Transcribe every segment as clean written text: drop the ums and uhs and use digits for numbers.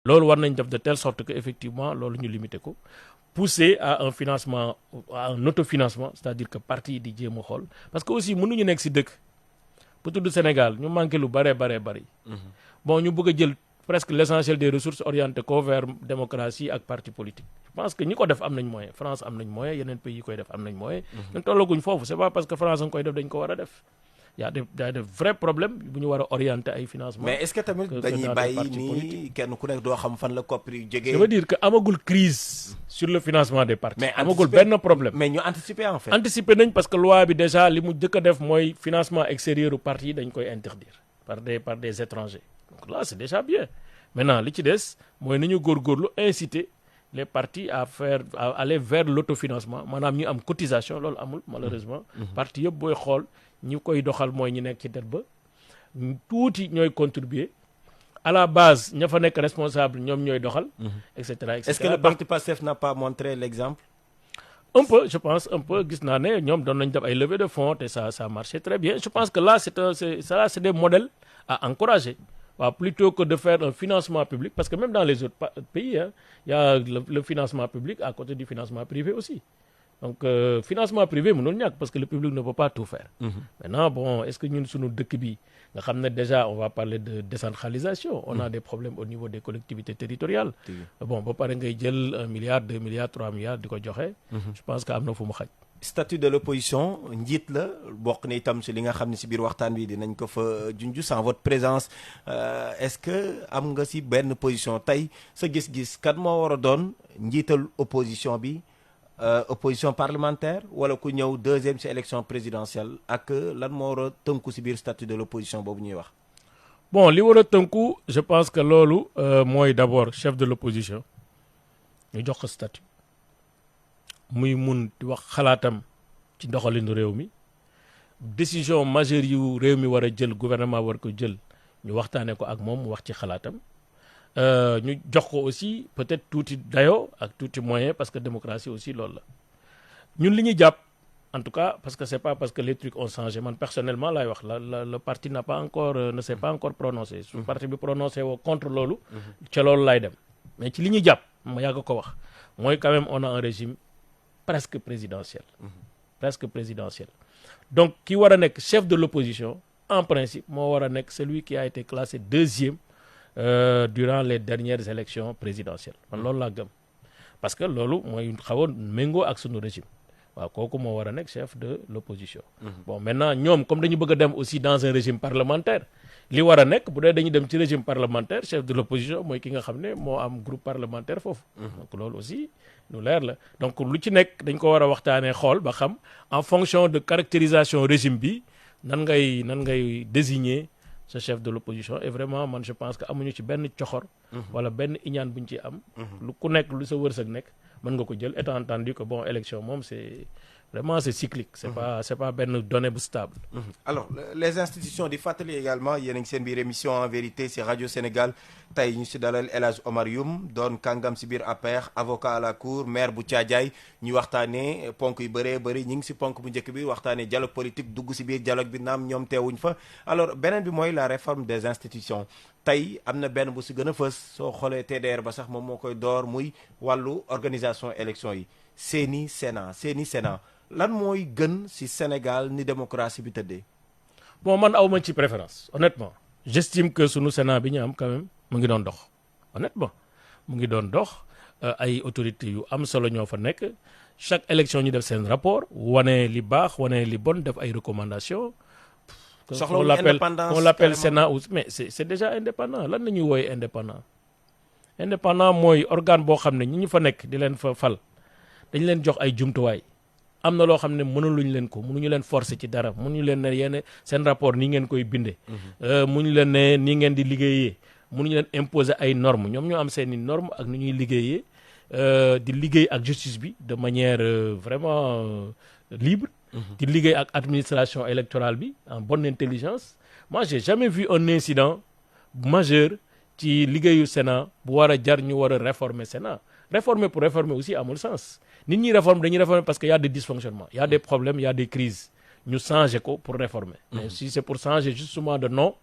loolu war nañ def de telle sorte que effectivement loolu ñu limiter ko pousser à un financement à un autofinancement c'est-à-dire que parti yi di jéem a xool parce que aussi mënuñu nekk si dëkk bu tudd Sénégal ñu manqué lu bari bon ñu bëgg a jël presque l'essentiel des ressources orientées ko vers démocratie ak parti politique je pense que ñi ko def am nañ moyen France am nañ moyen yeneen pays yi koy def am nañ moyen ñun tollaguñ foofu c'est pas parce que France a nga koy def dañ ko war a def y a des vrais problèmes bu ñu war a orienter ay financement mais est-ce que tamit dañuy bàyyi nii kenn ku nekk doo xam fan la koppar yu jógee. je veux dire que amagul crise sur le financement des partis mais amagul benn problème mais ñu anticiper en fait. anticiper nañ parce que loi bi déjà li mu jëkk a def mooy financement extérieur u parti yi dañ koy interdire par des étrangers donc là c'est déjà bien maintenant li ci des mooy nañu góorgóorlu inciter les partis à aller vers l'autofinancement maanaam ñu am cotisation loolu amul malheureusement parti yëpp booy xool ñi koy doxal mooy ñi nekk ci det ba tuuti ñooy contribuer à la base ña fa nekk responsable ñoom ñooy doxal et cetera et cetera. Est-ce que le parti PASTEF n'a pas montré l'exemple? Un peu, je pense, un peu. Gis naa ne ñoom doon nañ def ay levée de fonds et ça marchait très bien. Je pense que là c'est des modèles à encourager. Plutôt que de faire un financement public, parce que même dans les autres pays, il y a le financement public à côté du financement privé aussi. Donc, financement privé, mënul ñàkk parce que le public ne peut pas tout faire. Maintenant, bon, est-ce que ñun suñu dëkk bi nga xam ne déjà on va parler de décentralisation. On a des problèmes au niveau des collectivités territoriales. Bon, ba pare ngay jël 1 milliard, 2 milliards, 3 milliards di ko joxe. Je pense que am na fu mu xaj. Statut de l'opposition njiit la bokk na itam si li nga xam ne si biir waxtaan wi dinañ ko fa junj sans votre présence est-ce que am nga si benn position tey sa gis-gis kan moo war a doon njiital opposition bi opposition parlementaire wala ku ñëw deuxième si élection présidentielle ak lan moo war a tënku si biir statut de l'opposition boobu ñuy wax. Bon li war a tënku je pense que loolu mooy d'abord chef de l'opposition ñu jox ko statut. muy mun di wax xalaatam ci doxalinu réew mi décision majeure yu réew mi war a jël gouvernement war ko jël ñu waxtaanee ko ak moom wax ci xalaatam ñu jox ko aussi peut-être tuuti dayoo ak tuuti moyen parce que démocratie aussi loolu la ñun li ñuy jàpp en tout cas parce que c'est pas parce que les trucs ont changé man personnellement laay wax le parti n'a pas encore ne s'est pas encore prononcé su parti bi prononcé woo contre loolu ca loolu laay dem mais ci li ñuy jàpp ma yàgg ko wax mooy quand même on a un régime presque présidentiel. Presque présidentiel. Donc, qui war a nekk chef de l'opposition, en principe, moo war a nekk celui qui a été classé deuxième durant les dernières élections présidentielles. Man loolu laa gëm. Parce que loolu mooy xaw a méngoo ak sunu régime. Waaw kooku moo war a nekk chef de l'opposition. Bon, maintenant ñoom comme dañu bëgg a dem aussi dans un régime parlementaire, li war a nekk bu dee dañu dem ci régime parlementaire chef de l'opposition mooy ki nga xam ne moo am groupe parlementaire foofu. Donc loolu aussi lu leer la donc lu ci nekk dañ ko war a waxtaanee xool ba xam en fonction de caractérisation régime bi nan ngay désigner ce chef de l'opposition et vraiment man je pense que amuñu ci benn coxor. wala benn iñaan buñ ci am. lu ku nekk lu sa wërsëg nekk mën nga ko jël étant entendu que bon élection moom c'est cyclique c'est pas benn donnée bu stable. Alors les institutions di fàttali également yéen a ngi seen biir émission en vérité c'est Radio Sénégal tey ñu si dalal El Hadj Omar Youm doon kàngam si biir APR avocat à la cour maire bu Thiadiaye ñu waxtaanee ponk yu bëree bëri ñu ngi si ponk bu njëkk bi waxtaanee dialogue politique dugg si biir dialogue bi naam ñoom teewuñ fa alors beneen bi mooy la réforme des institutions tey am na benn bu si gën a fës soo xoolee TDR ba sax moom moo koy door muy wàllu organisation élection yi seeni Sénat lan mooy gën ci Sénégal ni démocratie bi tëddee. Bon man awma ci préférence honnêtement j'estime que sunu Sénat bi ñu am quand même mu ngi doon dox honnêtement mu ngi doon dox ay autorités yu am solo ñoo fa nekk chaque élection ñu def seen rapport wane li baax wane li bon def ay recommandations. on l'appelle Sénat mais c'est déjà indépendant lan la ñuy wooye indépendant mooy organe boo xam ne ñi ñu fa nekk di leen fa fal dañ leen jox ay jumtuwaay am na loo xam ne mënuluñ leen ko mënuñu leen forcer ci dara mënuñu leen ne yéen seen rapport nii ngeen koy bindee. mënuñu leen ne nii ngeen di liggéeyee mënuñu leen imposer ay normes ñoom ñoo am seeni normes ak ni ñuy liggéeyee di liggéey ak justice bi de manière vraiment libre. di liggéey ak administration électorale bi en bonne intelligence. Moi j'ai jamais vu un incident majeur ci liggéeyu Sénat bu war a jar ñu war a réformer Sénat réformer pour réformer aussi amul sens. nit ñi dañuy réformer parce que y a des dysfonctionnements y a des problèmes y a des crises ñu changer ko pour réformer mais si c'est pour changer justement de nom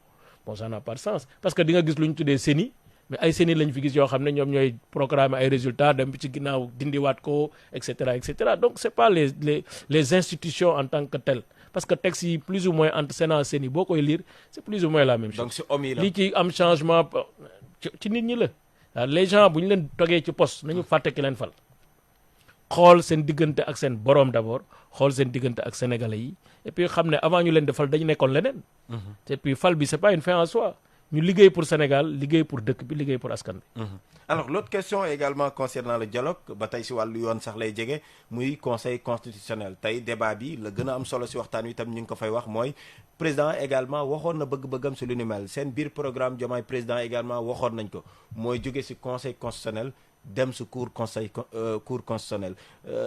bon ça n'a pas de sens parce que di nga gis lu ñu tuddee CENI mais ay CENI lañ fi gis yoo xam ne ñoom ñooy programmer ay résultats dem ci ginnaaw dindiwaat ko et cetera donc c'est pas les institutions en tant que telles parce que texte yi plus ou moins entre Sénat CENI boo koy lire c'est plus ou moins la même chose. donc c'est omis la li ci am changement ci nit ñi la les gens bu ñu leen togee ci poste nañu fàtte ki leen fal xool seen diggante ak seen boroom d'abord xool seen diggante ak sénégalais yi et puis xam ne avant ñu leen defal dañu nekkoon leneen. et puis fal bi c'est pas une fin en soi. ñu liggéey pour Sénégal liggéey pour dëkk bi liggéey pour askan bi. alors l'autre question également concernant le dialogue ba tey si wàllu yoon sax lay jege muy conseil constitutionnel tey débat bi la gën a am solo si waxtaan wi tam ñu ngi ko fay wax mooy président également waxoon na bëgg-bëggam si lu ni mel seen biir programme Diomaye président également waxoon nañ ko mooy jóge si conseil constitutionnel dem si cour constitutionnel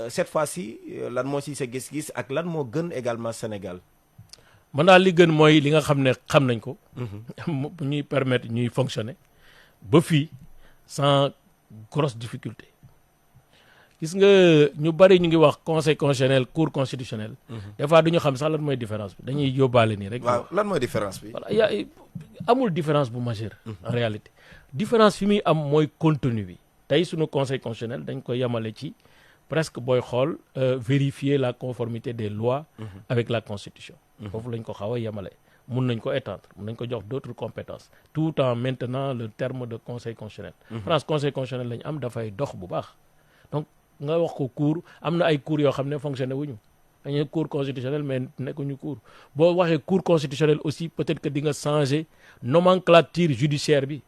cette fois-ci lan moo si sa gis-gis ak lan moo gën également Sénégal. mën naa li gën mooy li nga xam ne xam nañ ko. bu ñuy permettre ñuy fonctionner ba fii sans grosse difficulté. gis nga ñu bari ñu ngi wax conseil constitutionnel cour constitutionnel. des fois du ñu xam sax lan mooy différence bi dañuy yóbbaale nii rek. waaw lan mooy différence bi. voilà amul différence bu majeure. en réalité différence fi muy am mooy contenu bi tey sunu conseil constitutionnel dañ koy yemale ci. presque booy xool vérifier la conformité des lois avec la constitution foofu lañ ko xaw a yemale mun nañ ko étendre mun nañ ko jox d'autres compétences tout en maintenant le terme de conseil constitutionnel France conseil constitutionnel lañ am dafay dox bu baax donc nga wax ko cour am na ay cours yoo xam ne fonctionné wuñu dañuy cour constitutionnel mais nekkuñu cour boo waxee cour constitutionnel aussi peut-être que di nga changer nomenclature judiciaire bi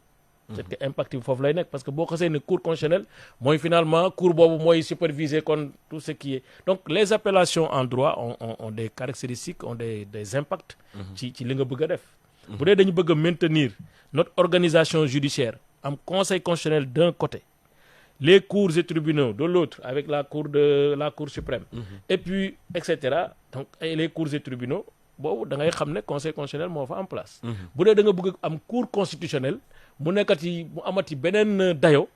peut-être que impact bi foofu lay nekk parce que boo xasee ne cour constitutionnelle mooy finalement cour boobu mooy superviser kon tout ce qui est donc les appellations en droit ont des caractéristiques ont des impacts ci li nga bëgg a def bu dee dañu bëgg a maintenir notre organisation judiciaire am conseil constitutionnel d'un côté les cours et tribunaux de l'autre avec la cour suprême et puis et cetera donc les cours et tribunaux boobu da ngay xam ne conseil constitutionnel moo fa en place bu dee da nga bëgg am cour constitutionnelle mu nekkati mu amati beneen dayo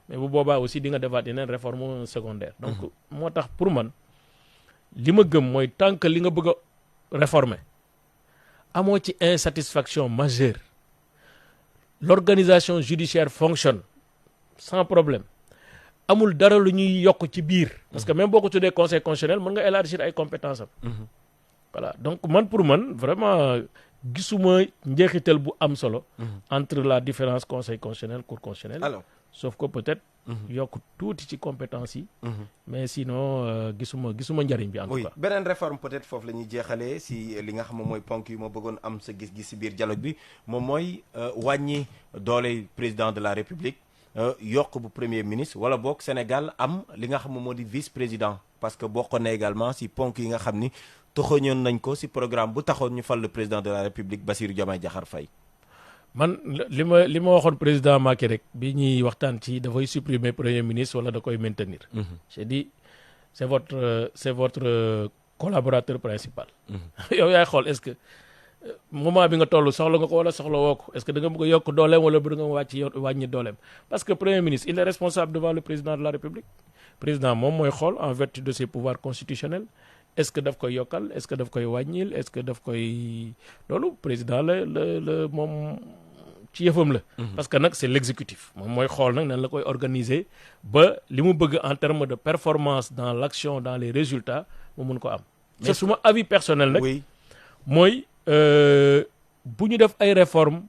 mais bu boobaa aussi di nga defaat yeneen réforme secondaire donc moo tax pour man li ma gëm mooy tant que li nga bëgg a réformer amoo ci insatisfaction majeure l'organisation judiciaire fonctionne sans problème amul dara lu ñuy yokk ci biir parce que même boo ko tuddee conseil constitutionnel mën nga élargir ay compétences am voilà donc man pour man vraiment gisuma njeexital bu am solo entre la différence conseil constitutionnel cour constitutionnelle alors sauf que peut-être yokk tuuti ci compétence yi mais sinon gisuma njariñ bi en tout cas beneen réforme peut-être foofu la ñuy jeexalee si li nga xam moom mooy ponk yi ma bëggoon am sa gis-gis si biir dialogue bi moom mooy wàññi doole président de la république yokk bu premier ministre wala boog Sénégal am li nga xam moo di vice-président parce que bokkoon na également si ponk yi nga xam ni toxoñoon nañ ko si programme bu taxoon ñu fal le président de la république Bassirou Diomaye Diakhar Faye man li ma waxoon président Macky rek bi ñuy waxtaan ci dafay supprimer premier ministre wala da koy maintenir j'ai dit c'est votre collaborateur principal yow yaay xool est-ce que moment bi nga toll soxla nga ko wala soxla woo ko est-ce que da nga bëgg a yokk dooleem wala bëgg nga wàññi dooleem parce que premier ministre il est responsable devant le président de la république président moom mooy xool en vertu de ses pouvoirs constitutionnels est-ce que daf koy yokkal est-ce que daf koy wàññil est-ce que daf koy loolu président la moom ci yëfam la parce que nag c'est l'exécutif moom mooy xool nag nan la koy organiser ba li mu bëgg en termes de performance dans l'action dans les résultats mu mun ko am c'est suma avis personnel nag mooy bu ñu def ay réformes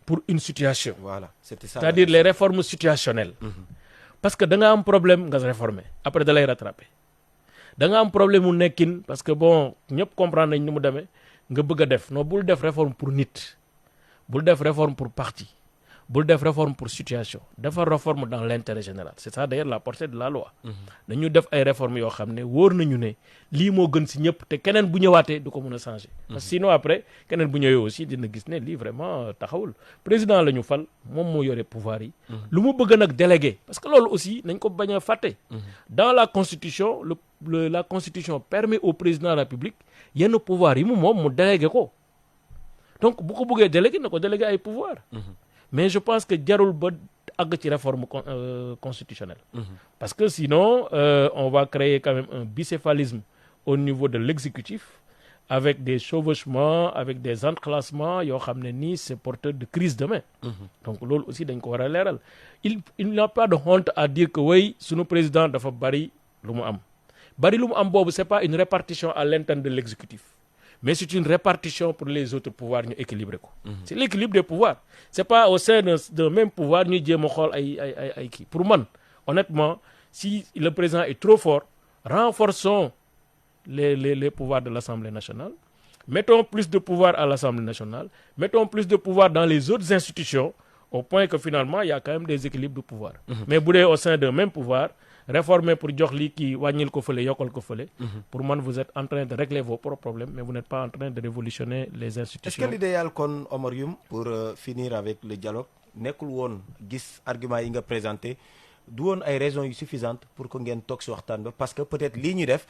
pour une situation voilà c'était ça c'est-à-dire les réformes situationnelles parce que da nga am problème nga réformer après da lay rattraper da nga am problème mu nekkin parce que bon ñëpp comprendre nañ ni mu demee nga bëgg a def non bul def réforme pour nit bul def réforme pour parti bul def réforme pour situation defar réforme dans l'intérêt général c'est ça d'ailleurs la portée de la loi dañu def ay réformes yoo xam ne wóor nañu ne lii moo gën si ñëpp te keneen bu ñëwaatee du ko mën a changer parce que sinon après keneen bu ñëwee aussi dina gis ne lii vraiment taxawul président la ñu fal moom moo yore pouvoir yi lu mu bëgg nag délégué parce que loolu aussi nañ ko bañ a fàtte dans la constitution la constitution permet au président de la République yenn pouvoir yi moom mu délégué ko donc bu ko bëggee délégué na ko délégué ay pouvoir mais je pense que jarul ba àgg ci réforme constitutionnelle parce que sinon on va créer quand même un bicéphalisme au niveau de l'exécutif avec des chevauchements avec des entrelacements yoo xam ne nii c'est porteur de crise demain. Donc loolu aussi dañ ko war a leeral. Il n'y a pas de honte à dire que oui sunu président dafa bari lu mu am boobu c'est pas une répartition à l'interne de l'exécutif mais c'est une répartition pour les autres pouvoirs ñu équilibrer ko. C'est l'équilibre des pouvoirs. C'est pas au sein d'un même pouvoir ñuy jéem a xool ay kii. Pour man honnêtement si le président est trop fort renforçons les pouvoirs de l'Assemblée nationale, mettons plus de pouvoir à l'Assemblée nationale, mettons plus de pouvoir dans les autres institutions au point que finalement il y a quand même des équilibres de pouvoir. Mais bu dee au sein d'un même pouvoir réformer pour jox lii kii wàññil ko fële yokkal ko fële. Pour man vous êtes en train de régler vos propres problèmes mais vous n'êtes pas en train de révolutionner les institutions. Est-ce que l'idéal kon Omar Youm pour finir avec le dialogue nekkul woon gis argument yi nga présenté du woon ay raisons yu suffisantes pour que ngeen toog si waxtaan ba parce que peut-être lii ñu def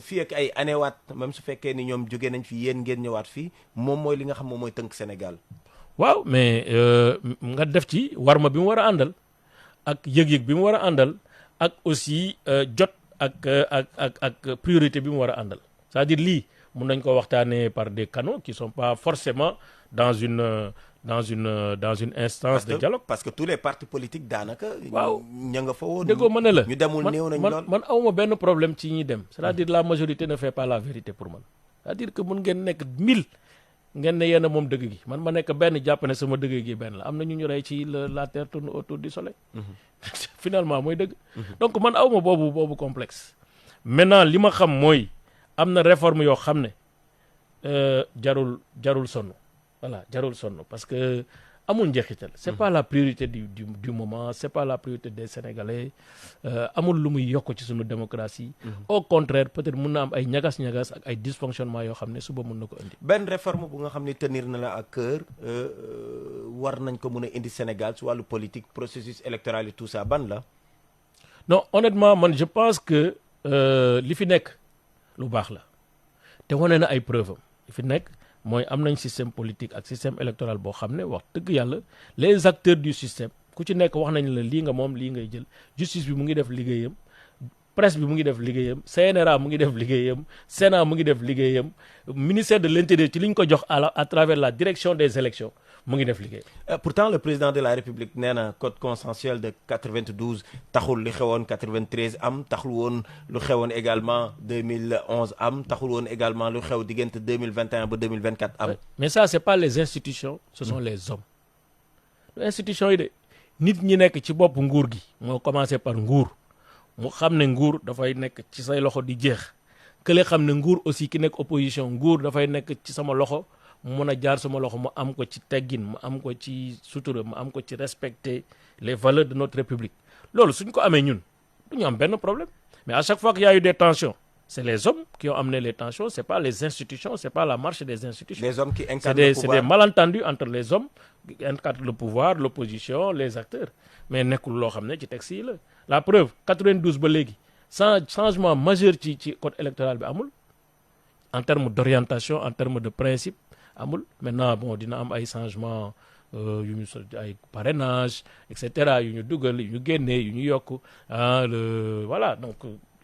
fii ak ay année waat même su fekkee ni ñoom jógee nañ fi yéen ngeen ñëwaat fii moom mooy li nga xam moom mooy tënk Sénégal. waaw mais nga def ci warma bi mu war a àndal ak yëg-yëg bi mu war a àndal ak aussi jot ak priorité bi mu war a àndal c'est-à-dire lii mun nañ ko waxtaanee par des canaux qui sont pas forcément dans une instance de dialogue. Parce que tous les partis politiques daanaka. waaw ña nga fa woon. déggoo ma ne la ñu demul néew nañ lool man awma benn problème ci ñi dem. c'est-à-dire la majorité ne fait pas la vérité pour man. c'est-à-dire que mun ngeen nekk 1000 ngeen ne yéen a moom dëgg gi man ma nekk benn jàpp ne sama dëgg gi benn la am na ñu rey ci la terre tourne autour du soleil. Finalement mooy dëgg. Donc man awma boobu complexe. Maintenant li ma xam mooy am na réforme yoo xam ne jarul sonn. Voilà jarul sonn parce que amul njeexital. C'est pas la priorité du moment c'est pas la priorité des Sénégalais amul lu muy yokk ci sunu démocratie. Au contraire peut-être mun na am ay ñagas-ñagas ak ay dysfonctionnements yoo xam ne suba mun na ko indi. benn réforme bu nga xam ne tenir na la à cœur war nañ ko mun a indi Sénégal su wàllu politique processus électoral et tout ça ban la. Non honnêtement man je pense que li fi nekk lu baax la te wane na ay preuves am li fi nekk. mooy am nañ système politique ak système électoral boo xam ne wax dëgg yàlla les acteurs du système ku ci nekk wax nañ la lii nga moom lii ngay jël justice bi mu ngi def liggéeyam presse bi mu ngi def liggéeyam CNRA mu ngi def liggéeyam Sénat mu ngi def liggéeyam ministère de l'Intérieur ci li ñu ko jox à travers la direction des élections mu ngi def liggéey. Pourtant le président de la République nee na code consensuel de 92 taxul li xewoon 93 am taxul woon lu xewoon également 2011 am taxul woon également lu xew diggante 2021 ba 2024 am. Mais ça c'est pas les institutions ce sont les hommes. Institutions yi de nit ñi nekk ci bopp nguur gi moo commencé par nguur mu xam ne nguur dafay nekk ci say loxo di jeex kële xam ne nguur aussi ki nekk opposition nguur dafay nekk ci sama loxo. mu mën a jaar sama loxo mu am ko ci teggin mu am ko ci sutura mu am ko ci respecter les valeurs de notre république loolu suñ ko amee ñun du ñu am benn problème mais à chaque fois qu'il y a eu des tensions c'est les hommes qui ont amené les tensions c'est pas les institutions c'est pas la marche des institutions. Les hommes qui incarnent le pouvoir. C'est des malentendus entre les hommes qui incarnent le pouvoir l'opposition les acteurs mais nekkul loo xam ne ci texte yi la preuve 92 ba léegi sans changement majeur ci code électoral bi amul en termes d'orientation en termes de principe. amul maintenant bon dina am ay changements yu ñu ay parrainage et cetera yu ñu dugal yu ñu génnee yu ñu yokk voilà donc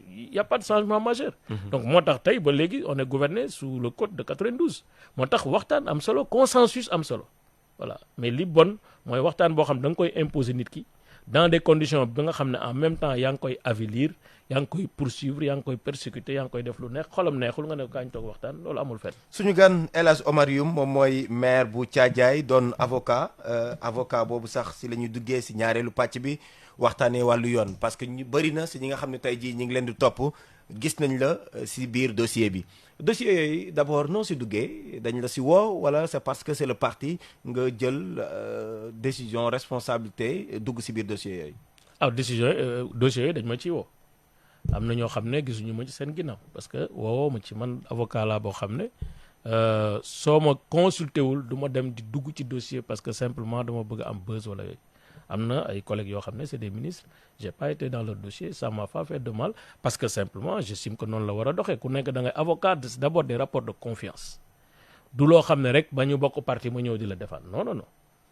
il y a pas de changement majeur. Donc moo tax tey ba léegi on est gouverné sous le code de 92 moo tax waxtaan am solo consensus am solo voilà mais li bon mooy waxtaan boo xam da nga koy imposer nit ki dans des conditions bi nga xam ne en même temps yaa ngi koy avilir yaa ngi koy poursuivre yaa ngi koy persécuter yaa ngi koy def lu neex xolam neexul nga ne kaañ toog waxtaan loolu amul fenn. suñu gan El Hadj Omar Youm moom mooy maire bu Thiadiaye doon avocat boobu sax si la ñuy duggee si ñaareelu pàcc bi waxtaanee wàllu yoon parce que ñu bëri na si ñi nga xam ne tey jii ñu ngi leen di topp gis nañ la si biir dossier bi dossier yooyu d'abord noo si duggee dañ la si woo wala c'est parce que c'est le parti nga jël décision responsabilité dugg si biir dossier yooyu. dossier yooyu dañ ma ciy woo. am na ñoo xam ne gisuñu ma ci seen ginnaaw parce que woowoo ma ci man avocat laa boo xam ne soo ma consulté wul du ma dem di dugg ci dossier parce que simplement dama bëgg am buzz wala yooyu am na ay collègues yoo xam ne c'est des ministres j'ai pas été dans leur dossier ça m'a pas fait de mal parce que simplement j'estime que noonu la war a doxee ku nekk da ngay avocat d'abord des rapports de confiance du loo xam ne rek ba ñu bokk parti ma ñëw di la défendre non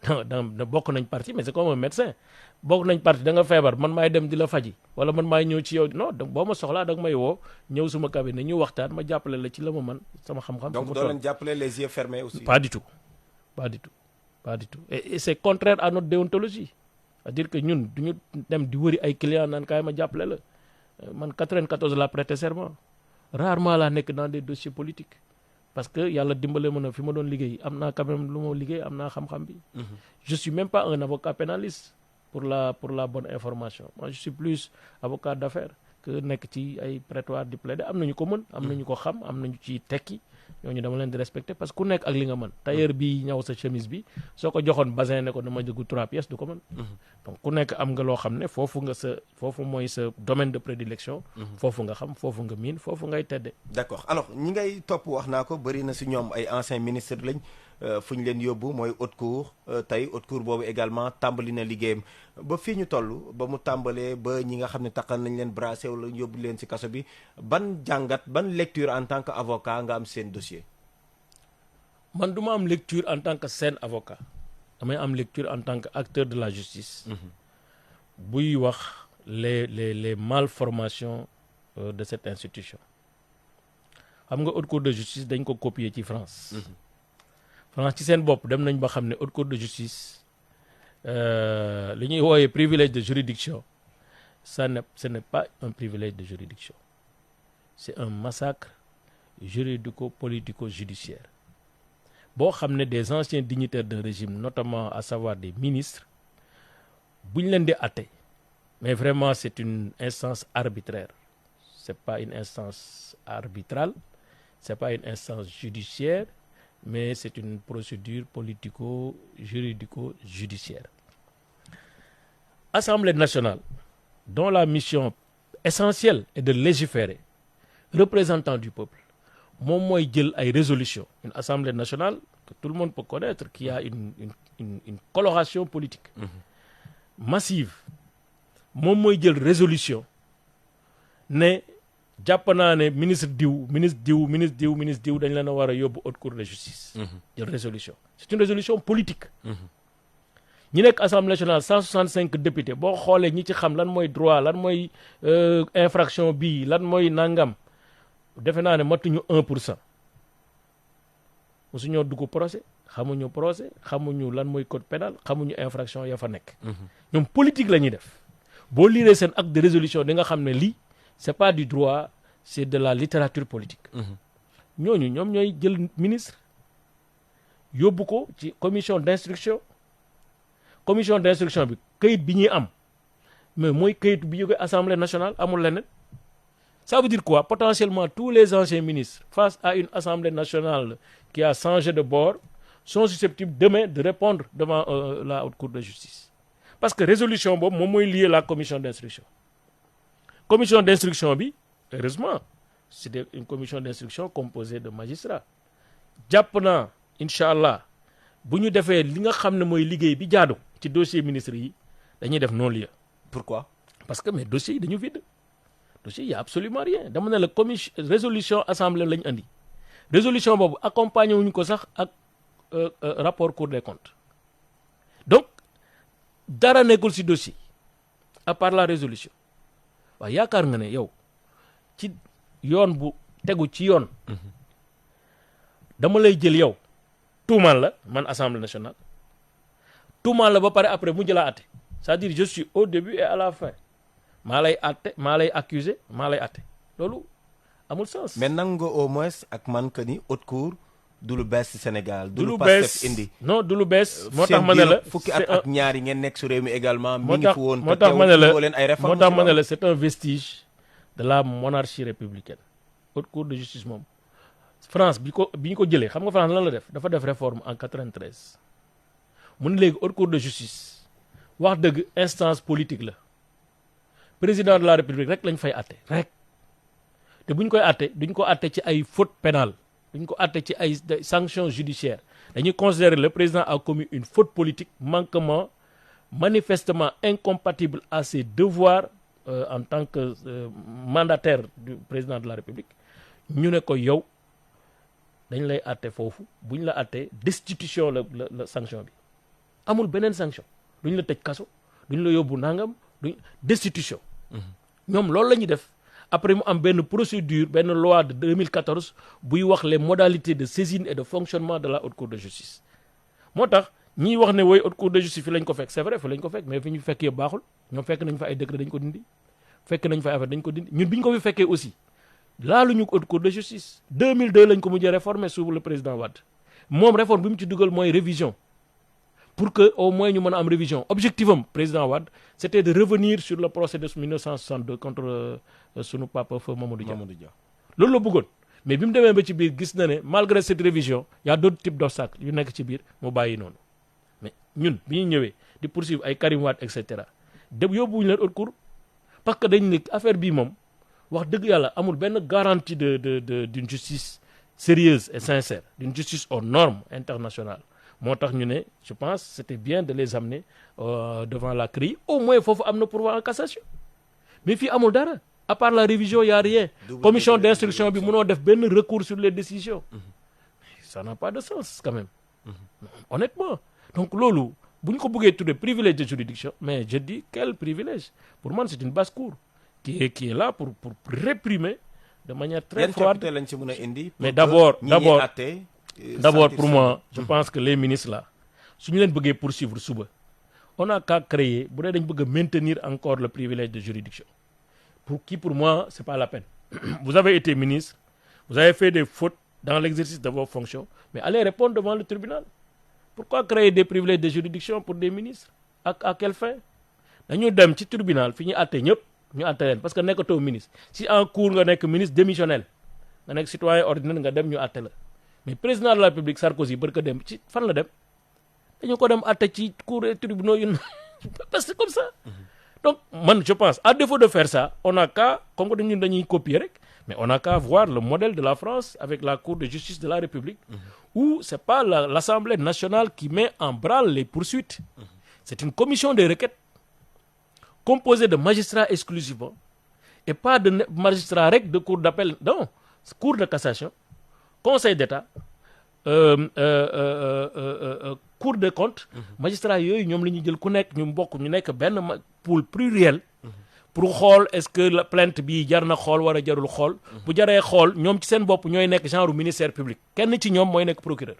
bokk nañ parti mais c'est comme un médecin bokk nañ parti da nga feebar man maay dem di la faji wala man maay ñëw ci yow non donc boo ma soxlaa da nga may woo ñëw suma cabinet ñu waxtaan ma jàppale la ci la ma man sama xam-xam. donc doo leen jàppale les yeux fermés aussi. pas du tout pas du tout pas du tout et c'est contraire à notre déontologie c'est-à-dire que ñun duñu dem di wëri ay clients naan kaay ma jàppale la man 94 laa prêté serment rarement laa nekk dans des dossiers politiques parce que yàlla dimbale ma na fi ma doon liggéey am naa quand même lu ma liggéey am naa xam-xam bi. Je suis même pas un avocat pénaliste pour la bonne information moi je suis plus avocat d'affaires que nekk ci ay prétoire di plaider am nañu ko mën am nañu ko xam am nañu ci tekki ñooñu dama leen di respecter parce que ku nekk ak li nga mën tailleur bi ñaw sa chemise bi soo ko joxoon basin ne ko dama jëgu 3 pièces du ko mën donc ku nekk am nga loo xam ne foofu mooy sa domaine de prédilection foofu nga xam foofu nga miin foofu ngay tedde d'accord alors ñi ngay topp wax naa ko bëri na si ñoom ay anciens ministres lañ fu ñu leen yóbbu mooy haute cour tey haute cour boobu également tàmbali na liggéeyam ba fii ñu toll ba mu tàmbalee ba ñi nga xam ne takkal nañ leen bracelet wala yóbbu leen si kaso bi ban jàngat ban lecture en tant que avocat nga am seen dossier. man du ma am lecture en tant que seen avocat damay am lecture en tant que acteur de la justice. buy wax les malformations de cette institution. xam nga haute cour de justice dañ ko copier ci France. France ci seen bopp dem nañ ba xam ne haute cour de justice li ñuy wooyee privilège de juridiction ce n'est pas un privilège de juridiction c'est un massacre juridico-politico-judiciaire boo xam ne des anciens dignitaires d'un régime notamment à savoir des ministres bu ñu leen di atte mais vraiment c'est une instance arbitraire c'est pas une instance arbitrale c'est pas une instance judiciaire mais c'est une procédure politico-juridico-judiciaire. Assemblée nationale, dont la mission essentielle est de légiférer, représentant du peuple, moom mooy jël ay résolutions. Une assemblée nationale que tout le monde peut connaître, qui a une coloration politique massive, moom mooy jël résolution ne jàpp naa ne ministre diw dañ leen a war a yóbbu haute cour de justice. jël résolution c'est une résolution politique. ñi nekk assemblée nationale 165 députés boo xoolee ñi ci xam lan mooy droit lan mooy infraction bii lan mooy nangam defe naa ne matuñu 1%. mosu ñoo dugg procès xamuñu lan mooy code pénal xamuñu infraction ya fa nekk. ñoom politique la ñuy def boo liiree seen acte de résolution di nga xam ne lii. c'est pas du droit c'est de la littérature politique. ñooñu ñoom ñooy jël ministre yóbbu ko ci commission d'instruction bi këyit bi ñuy am mais mooy këyit bi jóge assemblée nationale amul leneen. ça veut dire quoi potentiellement tous les anciens ministres face à une assemblée nationale qui a changé de bord sont susceptibles demain de répondre devant la haute cour de justice parce que résolution boobu moom mooy lier la commission d'instruction. Commission d'instruction bi heureusement c'est une commission d'instruction composée de magistrats jàpp naa incha allah bu ñu defee li nga xam ne mooy liggéey bi jaadu ci dossier ministre yi dañuy def non-lieu. Pourquoi? Parce que mais dossiers yi dañu vide dossier y a absolument rien dama ne la commission résolution assemblée lañu andi résolution boobu accompagné wuñu ko sax ak rapport Cour des comptes donc dara nekkul ci dossier à part la résolution. waaw yaakaar nga ne yow ci yoon bu tegu ci yoon dama lay jël yow tuumaal la man assemblée nationale tuumaal la ba pare après mu jëlaa atte c'est-à-dire je suis au début et à la fin maa lay accuser maa lay atte loolu amul sens. mais nangu nga au moins ak man que ni haute cour du lu bees ci Sénégal. du lu Pastef indi non du lu bees. moo tax ma ne la fukki at ak ñaari ngeen nekk su réew mi également. mi ngi fi woon moo tax ma ne la c'est un vestige de la monarchie républicaine. haute cour de justice moom France bi ñu ko jëlee xam nga France lan la def dafa def réforme en 93 mu ne léegi haute cour de justice wax dëgg instance politique la président de la république rek lañ fay atte rek te bu ñu koy atte duñ ko atte ci ay faute pénale duñ ko àtte ci ay sanctions judiciaires dañuy considérer le président a commis une faute politique manquement manifestement incompatible à ses devoirs en tant que mandataire du président de la République ñu ne ko yow dañ lay àtte foofu bu ñu la àttee destitution la sanction bi amul beneen sanction duñ la tëj kaso duñ la yóbbu nangam duñ destitution ñoom loolu la ñuy def après mu am benn procédure benn loi de 2014 buy wax les modalités de saisine et de fonctionnement de la haute cour de justice moo tax ñiy wax ne woy haute cour de justice fi lañ ko fekk c'est vrai fi lañ ko fekk mais fi ñu fekk yëpp baaxul ñoom fekk nañ fa ay décret dañ ko dindi fekk nañ fa ay affaire dañ ko dindi ñun bi ñu ko fi fekkee aussi laaluñu haute cour de justice 2002 lañ ko mujjee réformer sous le président Wade moom réforme bi mu ci dugal mooy révision pour que au moins ñu mën a am révision objectif am président Wade c'était de revenir sur le procès de 1962 contre sunu papa feu Mamadou Dia loolu la bëggoon mais bi mu demee ba ci biir gis na ne malgré cette révision y a d'autres types d'obstacles yu nekk ci biir mu bàyyi noonu mais ñun bi ñu ñëwee di poursuivre ay Karim Wade et cetera de yóbbuwuñu leen haute cour parce que dañ ne affaire bii moom wax dëgg yàlla amul benn garantie d'une justice sérieuse et sincère d'une justice aux normes internationales moo tax ñu ne je pense c'était bien de les amener devant la CREI au moins foofu am na pourvoi en cassation mais fii amul dara à part la révision y a rien commission d'instruction bi mënoo def benn recours sur les décisions ça n'a pas de sens quand même honnêtement donc loolu bu ñu ko bëggee tuddee privilège de juridiction mais je dis quel privilège pour moi c'est une basse-cour qui est là pour réprimer de manière très froide lañ ci mën a indi mais d'abord pour moi je pense que les ministres là su ñu leen bëggee poursuivre suba on a qu'à créer bu dee dañ bëgg a maintenir encore le privilège de juridiction pour moi c'est pas la peine vous avez été ministre vous avez fait des fautes dans l'exercice de vos fonctions mais allez répondre devant le tribunal pourquoi créer des privilèges de juridiction pour des ministres à quelle fin dañu dem ci tribunal fi ñu àtte ñëpp ñu àtte leen parce que nekkatoo ministre si en cours nga nekk ministre démissionnel nga nekk citoyen ordinaire nga dem ñu àtte la mais président de la République Sarkozy barka dem ci fan la dem dañu ko dem àtte ci cour et tribunaux yu parce que comme ça donc man je pense à défaut de faire ça on a qu'à comme que ñun dañuy copier rek mais on a qu'à voir le modèle de la France avec la Cour de justice de la République où c'est pas l'Assemblée nationale qui met en branle les poursuites c'est une commission de requêtes composée de magistrats exclusivement et pas de magistrats rek de cour d'appel non cour de cassation conseil d'État cour des comptes magistrats yooyu ñoom la ñuy jël ku nekk ñu bokk ñu nekk benn pool pluriel pour xool est-ce que la plainte bi jar na xool wala jarul xool bu jaree xool ñoom ci seen bopp ñooy nekk genre ministère public kenn ci ñoom mooy nekk procureur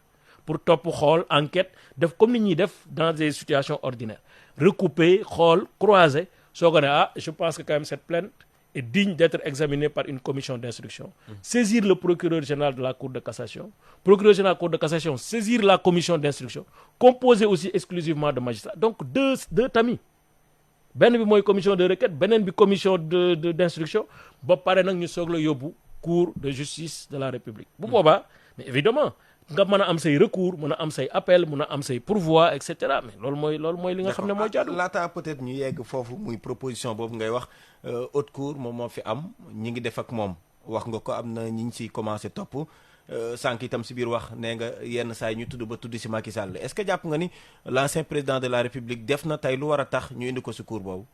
pour topp xool enquête def comme ni ñuy def dans des situations ordinaires recouper xool croiser soo ko ne je pense que quand même cette plainte est digne d'être examinée par une commission d'instruction saisir le procureur général de la Cour de cassation procureur général de la Cour de cassation saisir la commission d'instruction composée aussi exclusivement de magistrats donc deux tamis benn bi mooy commission de requête beneen bi commission d'instruction ba pare nag ñu soog la yóbbu Cour de justice de la République bu boobaa mais évidemment nga mën a am say recours mën a am say appel mën a am say pourvoi et cetera mais loolu mooy li nga xam ne mooy jaadu. laata peut-être ñu yegg foofu muy proposition boobu ngay wax haute cour moom moo fi am ñi ngi def ak moom wax nga ko am na ñi ngi ciy commencé topp sànq itam si biir wax nee nga yenn saa yi ñu tudd ba tudd si Macky Sall est-ce que jàpp nga ni l'ancien président de la République def na tey lu war a tax ñu indi ko si cour boobu.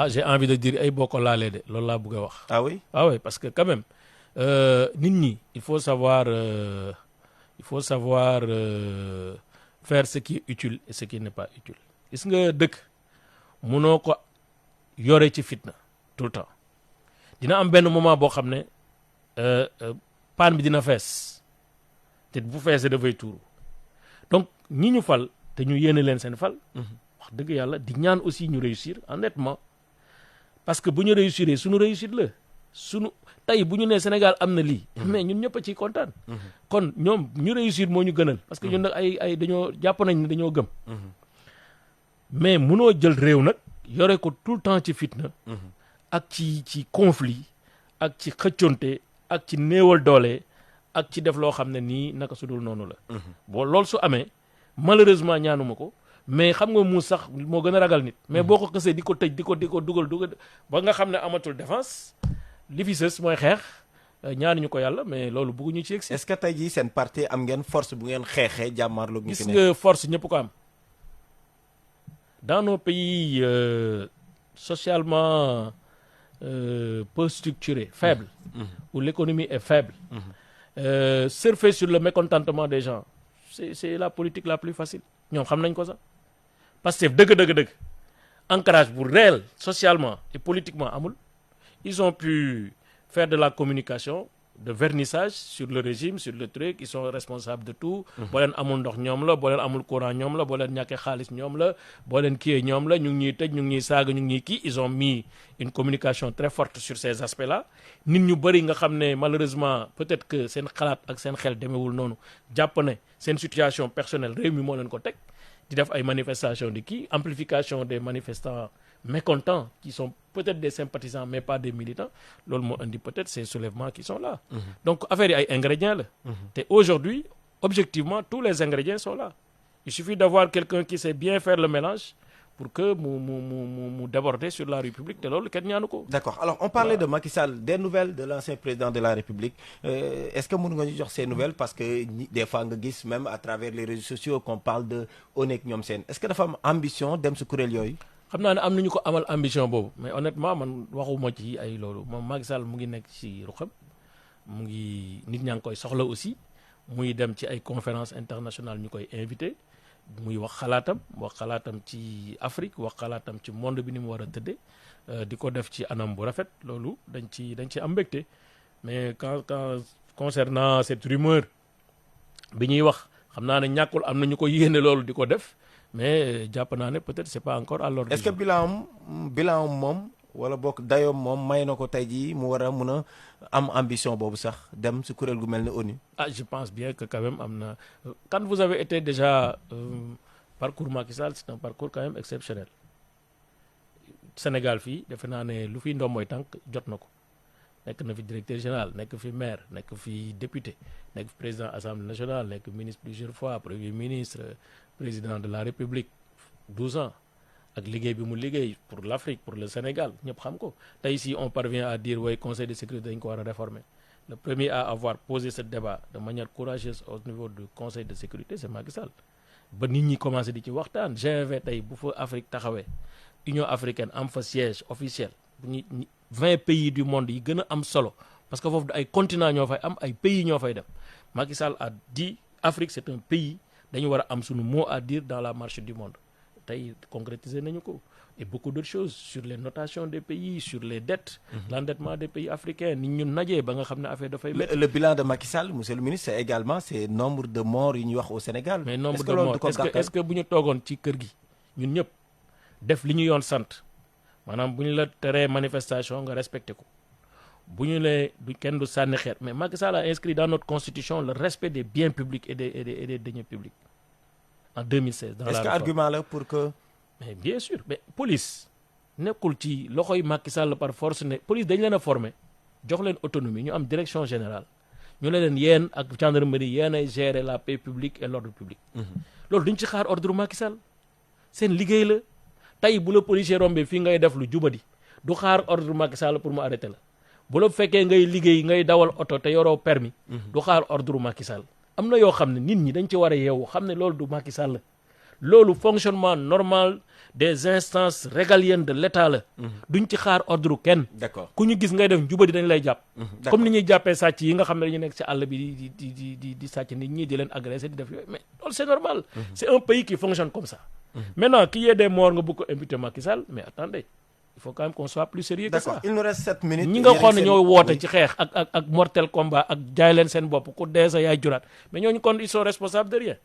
J'ai envie de dire ay boo ko laalee de loolu laa bëgg a wax. ah oui parce que quand même nit ñi il faut savoir faire ce qui est utile et ce qui n'est pas utile gis nga dëkk munoo ko yore ci fitna tout le temps dina am benn moment boo xam ne paan bi dina fees te bu feesee dafay tuuru donc ñi ñu fal te ñu yéene leen seen fal wax dëgg yàlla di ñaan aussi ñu réussir honnêtement parce que bu ñu réussir suñu réussite la suñu tey bu ñu nee Sénégal am na lii mais ñun ñëpp a ciy kontaan kon ñoom ñu réussir moo ñu gënal parce que ñun nag ay dañoo jàpp nañ ne dañoo gëm mais munoo jël réew nag yore ko tout le temps ci fitna ak ci conflit ak ci xëcconte ak ci néewal doole ak ci def loo xam ne nii naka su dul noonu la bon loolu su amee malheureusement ñaanuma ko mais xam nga mu sax moo gën a ragal nit mais boo ko xësee di ko tëj di ko dugal ba nga xam ne amatul défense li fi sës mooy xeex ñaanuñu ko yàlla mais loolu bëgguñu ci egsi. est-ce que tey jii seen parti am ngeen force bu ngeen xeexee jàmmaarloog ñu fi ne. gis nga force ñëpp ko am dans nos pays socialement peu structurés faibles où l'économie est faible surfer sur le mécontentement des gens c'est la politique la plus facile ñoom xam nañ ko sax Pastef dëgg ancrage bu réel socialement et politiquement amul. Ils ont pu faire de la communication de vernissage sur le régime, sur le truc. Ils sont responsables de tout. boo leen amul ndox ñoom la boo leen amul courant ñoom la boo leen ñàkkee xaalis ñoom la boo leen kiiyee ñoom la ñu ngi ñuy tëj ñu ngi ñuy saaga ñu ngi ñuy kii. Ils ont mis une communication très forte sur ces aspects-là. nit ñu bëri nga xam ne malheureusement peut-être que seen xalaat ak seen xel demeewul noonu jàpp ne seen situation personnelle réew mi moo leen ko teg di def ay manifestations di kii amplification des manifestants mécontents qui sont peut-être des sympathisants mais pas des militants loolu moo indi peut-être ces soulèvements qui sont là. Donc affaire yi ay ingrédients la. te aujourd'hui objectivement tous les ingrédients sont là. Il suffit d'avoir quelqu'un qui sait bien faire le mélange pour que mu déborder sur la République te loolu kenn ñaanu ko. D'accord, alors on parlait de Macky Sall, des nouvelles de l'ancien président de la République. Est-ce que mën nga ñu jox ces nouvelles parce que des fois nga gis même à travers les réseaux sociaux qu'on parle de ONEC ñoom seen est-ce que dafa am ambition dem si kuréel yooyu. xam naa ne am nañu ko amal ambition boobu mais honnêtement man waxuma ci ay loolu moom Macky Sall mu ngi nekk ci ruxam mu ngi nit ñaa ngi koy soxla aussi muy dem ci ay conférences internationales ñu koy invité muy wax xalaatam ci Afrique wax xalaatam ci monde bi ni mu war a tëddee di ko def ci anam bu rafet loolu dañ ci am mbégte mais quand concernant cette rumeur bi ñuy wax xam naa ne ñàkkul am na ñu ko yéene loolu di ko def. mais jàpp naa ne peut-être c'est pas encore à l'ordre. Est-ce que bilan moom wala bokk dayoom moom may na ko tey jii mu war a mun a am ambition boobu sax dem si kuréel gu mel ne ONU. Je pense bien que quand même am na quand vous avez été déjà parcours Macky Sall c'est un parcours quand même exceptionnel Sénégal fii defe naa ne lu fi ndomboy tànk jot na ko nekk na fi directeur général nekk fi maire nekk fi député nekk fi président assemblée nationale nekk ministre plusieurs fois premier ministre. Président de la République 12 ans ak liggéey bi mu liggéey pour l'Afrique pour le Sénégal ñëpp xam ko tey si on parvient à dire way conseil de sécurité dañ ko war a réformer le premier à avoir posé ce débat de manière courageuse au niveau du conseil de sécurité c'est Macky Sall ba nit ñi commencé di ci waxtaan G20 tey bu fa Afrique taxawee Union africaine am fa siège officiel bu ñu 20 pays du monde yi gën a am solo parce que foofu ay continent ñoo fay am ay pays ñoo fay dem Macky Sall a dit Afrique c'est un pays dañu war a am suñu mot à dire dans la marche du monde tey concrétiser nañu ko et beaucoup d'autres choses sur les notations des pays sur les dettes l'endettement des pays africains nit ñu najee ba nga xam ne affaire dafay métti. Le bilan de Macky Sall monsieur le ministre c'est également c'est nombre de morts yi ñuy wax au Sénégal. Mais nombre de morts est-ce que bu ñu toogoon ci kër gi ñun ñëpp def li ñu yoon sant maanaam bu ñu la teree manifestation nga respecté ko bu ñu lee du kenn du sànni xeer mais Macky Sall a inscrit dans notre constitution le respect des biens publics et des deniers publics en 2016. Dans est-ce que argument la pour que. mais bien sûr mais police nekkul ci loxoy Macky Sall par force ne police dañ leen a former jox leen autonomie ñu am direction générale ñu ne leen yéen ak gendarmerie yéen ay gérer la paix publique et l'ordre public. loolu duñ ci xaar ordre Macky Sall seen liggéey la tey bu la policier rombé fii ngay def lu jubadi du xaar ordre Macky Sall pour mu arrêter la. bu la fekkee ngay liggéey ngay dawal oto te yoroo permis du xaar ordre Macky Sall am na yoo xam ne nit ñi dañ ci war a yeewu xam ne loolu du Macky Sall loolu fonctionnement normal des instances régaliennes de l'État la duñ ci xaar ordre kenn. D'accord. ku ñu gis ngay def njubadi dañ lay jàpp comme ni ñuy jàppee sàcc yi nga xam ne dañu nekk ci àll bi di sàcc nit ñi di leen agresser di def yooyu mais loolu c'est normal c'est un pays qui fonctionne comme ça maintenant qu'il y ait des morts nga bëgg ko imputer Macky Sall mais attendez il faut quand même qu'on soit plus sérieux que ça. D'accord, il nous reste 7 minutes. ñi nga xool ne ñoo woote ci xeex ak mortel combat ak jaay leen seen bopp ku dee sa yaay juraat mais ñooñu kon ils sont responsables de rien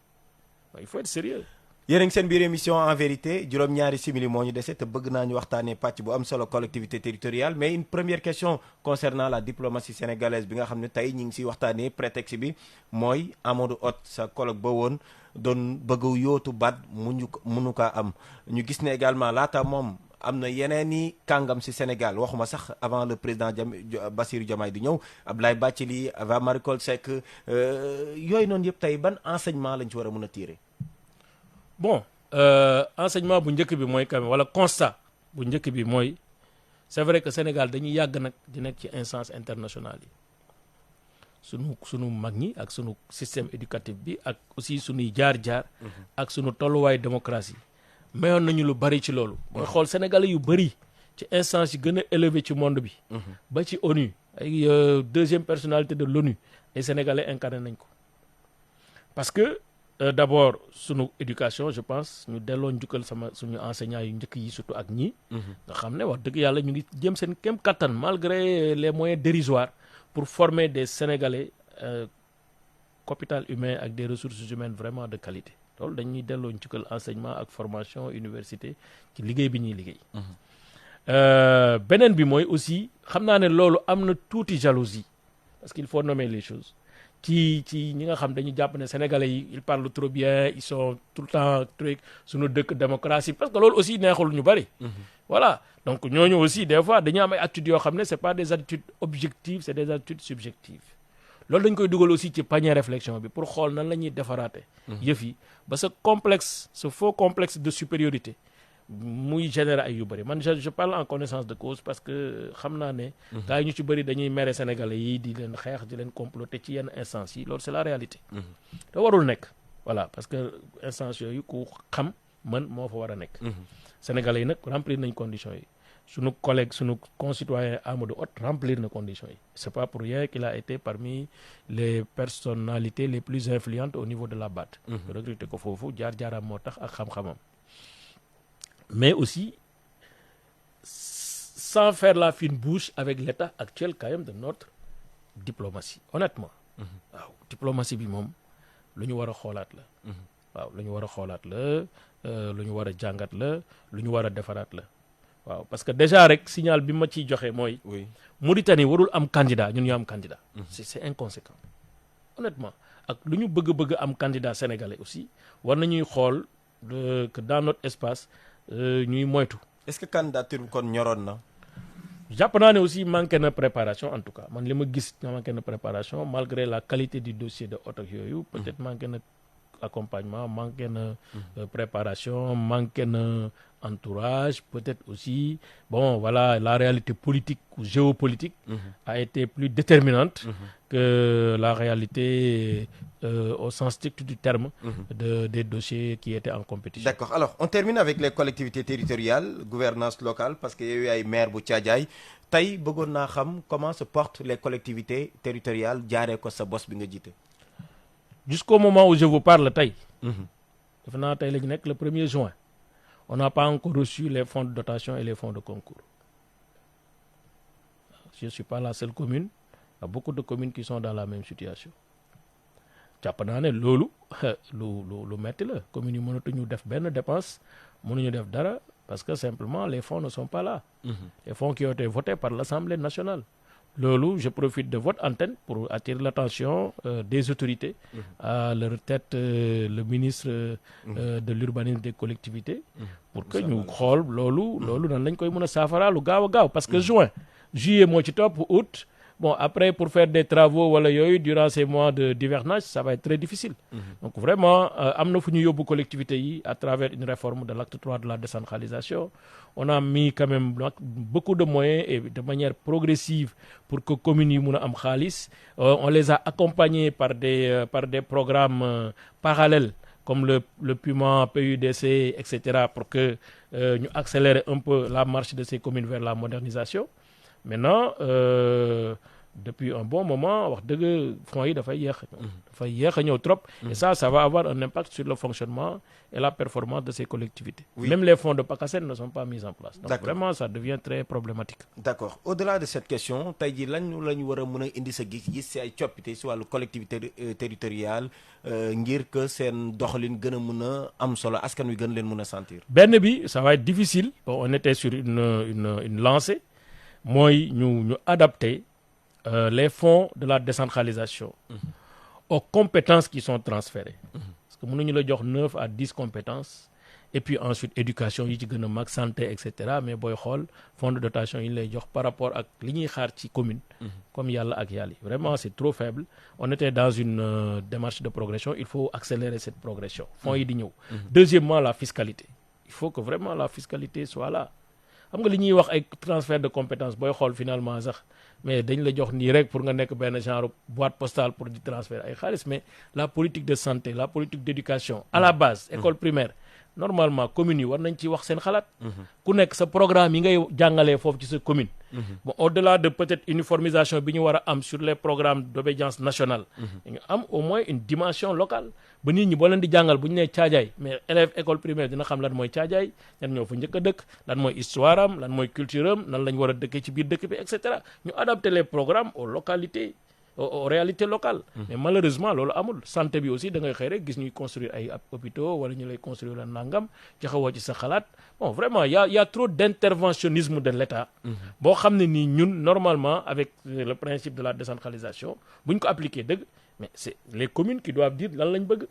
il faut être sérieux. yéen a ngi seen biir émission en vérité juróom-ñaari simili moo ñu dese te bëgg naa ñu waxtaanee pàcc bu am solo collectivité territoriale mais une première question concernant la diplomatie sénégalaise bi nga xam ne tey ñu ngi siy waxtaanee prétexte bi mooy Amadou Hott sa colloque ba woon doon bëgg yootu baat mënu kaa am ñu gis ne également laata moom. am na yeneen i kàngam ci Sénégal waxuma sax avant le président Bassirou Diomaye di ñëw Abdoulaye Bathily Eva Marie Coll Seck yooyu noonu yëpp tey ban enseignement lañ ci war a mën a tirer. bon enseignement bu njëkk bi mooy quand même wala constat bu njëkk bi mooy c'est vrai que Sénégal dañuy yàgg nag di nekk ci instance internationale yi sunu mag ñi ak sunu système éducatif bi ak aussi sunuy jaar-jaar ak sunu tolluwaay démocratie mayoon nañu lu bari ci loolu mooy xool sénégalais yu bari ci instance yi gën a élevé ci monde bi ba ci ONU ay deuxième personnalité de l'ONU ay sénégalais incarné nañ ko parce que d'abord sunu éducation je pense ñu delloo njukkal suñu enseignants yu njëkk yi surtout ak ñi nga xam ne wax dëgg yàlla ñu ngi jëm seen kéem kattan malgré les moyens dérisoires pour former des Sénégalais capital humain ak des ressources humaines vraiment de qualité loolu dañuy delloo njukkal enseignement ak formation université ci liggéey bi ñuy liggéey beneen bi mooy aussi xam naa ne loolu am na tuuti jalousie parce qu'il faut nommer les choses ci ñi nga xam dañu jàpp ne Sénégalais yi ils parlent trop bien ils sont tout le temps truc suñu dëkk démocratie parce que loolu aussi neexul ñu bari voilà donc ñooñu aussi des fois dañu am ay attitudes yoo xam ne c'est pas des attitudes objectives c'est des attitudes subjectives loolu dañ koy dugal aussi ci panier réflexion bi pour xool nan la ñuy defaraate yëf yi ba ce complexe ce faux complexe de supériorité muy générer ay yu bëri man je parle en connaissance de cause parce que xam naa ne gars yi ñu ci bëri dañuy mere Sénégalais yi di leen xeex di leen comploter ci yenn instance yi loolu c'est la réalité te warul nekk voilà parce que instance yooyu ku xam man moo fa war a nekk Sénégalais yi nag remplir nañ conditions yi sunu collègue sunu concitoyen Amadou Hott remplir na conditions yi c'est pas pour rien qu'il a été parmi les personnalités les plus influentes au niveau de la BAD recruter ko foofu jaar-jaaram moo tax ak xam-xamam mais aussi sans faire la fine bouche avec l'état actuel quand même de notre diplomatie honnêtement waaw diplomatie bi moom lu ñu war a xoolaat la waaw lu ñu war a xoolaat la lu ñu war a jàngat la lu ñu war a defaraat la waaw parce que déjà rek signal bi ma ciy joxe mooy Mauritanie warul am candidat ñun ñu am candidat c'est inconséquent honnêtement ak lu ñu bëgg am candidat sénégalais aussi war nañuy xool que dans notre espace ñuy moytu. Est-ce que candidature bi kon ñoroon na. jàpp naa ne aussi manqué na préparation en tout cas man li ma gis manqué na préparation malgré la qualité du dossier de oto yooyu peut-être manqué na accompagnement manqué na préparation manqué na entourage peut-être aussi bon voilà la réalité politique ou géopolitique a été plus déterminante que la réalité au sens strict du terme des dossiers qui étaient en compétition. D'accord. Alors on termine avec les collectivités territoriales gouvernance locale parce que yow yaay maire bu Thiadiaye tey bëggoon naa xam comment se portent les collectivités territoriales jaaree ko sa bos bi nga jiite. Jusqu'au moment où je vous parle tey defe naa tey la ñu nekk le 1er juin on n'a pas encore reçu les fonds de dotation et les fonds de concours. Je suis pas la seule commune il y a beaucoup de communes qui sont dans la même situation jàpp naa ne loolu lu metti la communes yi mënatuñu def benn dépense mënuñu def dara parce que simplement les fonds ne sont pas là les fonds qui ont été votés par l'Assemblée nationale. Loolu je profite de votre antenne pour attirer l'attention des autorités à leur tête le ministre de l'urbanisme des collectivités pour que ñu xool loolu nan lañ koy mën a saafara lu gaaw a gaaw parce que juillet moo ci topp août bon après pour faire des travaux wala yooyu durant ces mois de d'hivernage ça va être très difficile donc vraiment am na fu ñu yóbbu collectivités yi à travers une réforme de l'acte 3 de la décentralisation on a mis quand même beaucoup de moyens et de manière progressive pour que communes yi mun a am xaalis on les a accompagnés par des programmes parallèles comme le PUMA PUDC etc pour que ñu accélérer un peu la marche de ces communes vers la modernisation. Maintenant depuis un bon moment wax dëgg fonds yi dafay yéex a ñëw trop et ça va avoir un impact sur le fonctionnement et la performance de ces collectivités. Même les fonds de PACASEN ne sont pas mis en place. Donc vraiment ça devient très problématique. D'accord. Au-delà de cette question tey jii la ñu war a mën a indi sa gis-gis si ay coppite si wàllu collectivité territoriale ngir que seen doxalin gën a mën a am solo askan wi gën leen mën a sentir. Benn bi ça va être difficile. Bon, on était sur une lancée. mooy ñu adapter les fonds de la décentralisation aux compétences qui sont transférées parce que mënuñu la jox 9 à 10 compétences et puis ensuite éducation yi ci gën a mag santé et cetera mais booy xool fonds de dotation yi lay jox par rapport ak li ñuy xaar ci commune comme yàlla ak yàlla vraiment c'est trop faible on était dans une démarche de progression il faut accélérer cette progression fonds yi di ñëw deuxièmement la fiscalité il faut que vraiment la fiscalité soit là xam nga li ñuy wax ay transfert de compétences booy xool finalement sax mais dañ la jox nii rek pour nga nekk benn genre boîte postale pour di transfert ay xaalis mais la politique de santé la politique d'éducation à la base école primaire normalement communes yi war nañ ci wax seen xalaat ku nekk sa programme yi ngay jàngalee foofu ci sa commune bon au-delà de peut-être uniformisation bi ñu war a am sur les programmes d'obédience nationale ñu am au moins une dimension locale ba nit ñi boo leen di jàngal bu ñu nee Caajaay mais élève école primaire dina xam lan mooy Caajaay ñan ñoo fa njëkk a dëkk lan mooy histoire am lan mooy culture am nan lañ war a dëkkee ci biir dëkk bi et cetera ñu adapter les programmes aux localités aux réalités locales mais malheureusement loolu amul santé bi aussi da ngay xëy rek gis ñuy construire ay hôpitaux wala ñu lay construire la nangam joxewoo ci sa xalaat bon vraiment y a trop d'interventionnisme de l'État boo xam ne nii ñun normalement avec le principe de la décentralisation bu ñu ko appliquer dëgg mais c'est les communes qui doivent dire lan lañ bëgg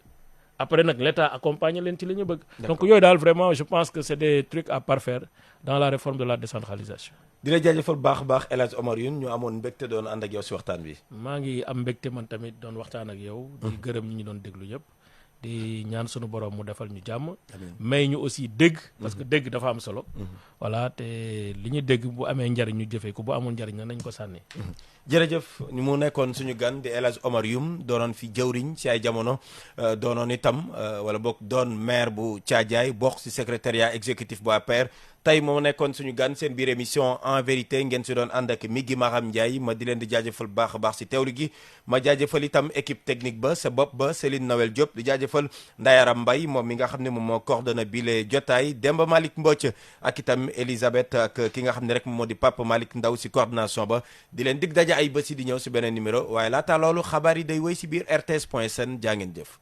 après nag l'État accompagner leen ci li ñu bëgg donc yooyu daal vraiment je pense que c'est des trucs à parfaire dans la réforme de la décentralisation. di la jaajëfal baax a baax El Hadj Omar Youm ñu amoon mbégte doon ànd ak yow si waxtaan bi. maa ngi am mbégte man tamit doon waxtaan ak yow. di gërëm ñi ñu doon déglu ñëpp. di ñaan sunu borom mu defal ñu jàmm. may ñu aussi dégg. parce que dégg dafa am solo. voilà te li ñu dégg bu amee njariñ ñu jëfee ko bu amul njariñ nañ ko sànni. jërëjëf ñu mu nekkoon suñu gan di El Hadj Omar Youm doonoon fi jëwriñ si ay jamono doonoon itam wala boog doon maire bu Thiadiaye bokk si secrétariat exécutif bu APR. tey moo nekkoon suñu gan seen biir émission en vérité ngeen si doon ànd ak Migui Maram Ndiaye ma di leen di jaajëfal baax a baax si teewlu gi ma jaajëfal itam équipe technique ba sa bopp ba Céline Noël Diop di jaajëfal Ndayaram Mbaye moom mi nga xam ne moom moo coordonné bi le jotaay Demba Malick Mbocc ak itam Elisabeth ak ki nga xam ne rek moom moo di Papa Malick Ndaw si coordination ba di leen dig daja ay bés yi di ñëw si beneen numéro waaye laata loolu xabaar yi day wéy si biir RTS.sn jaa ngeen jëf.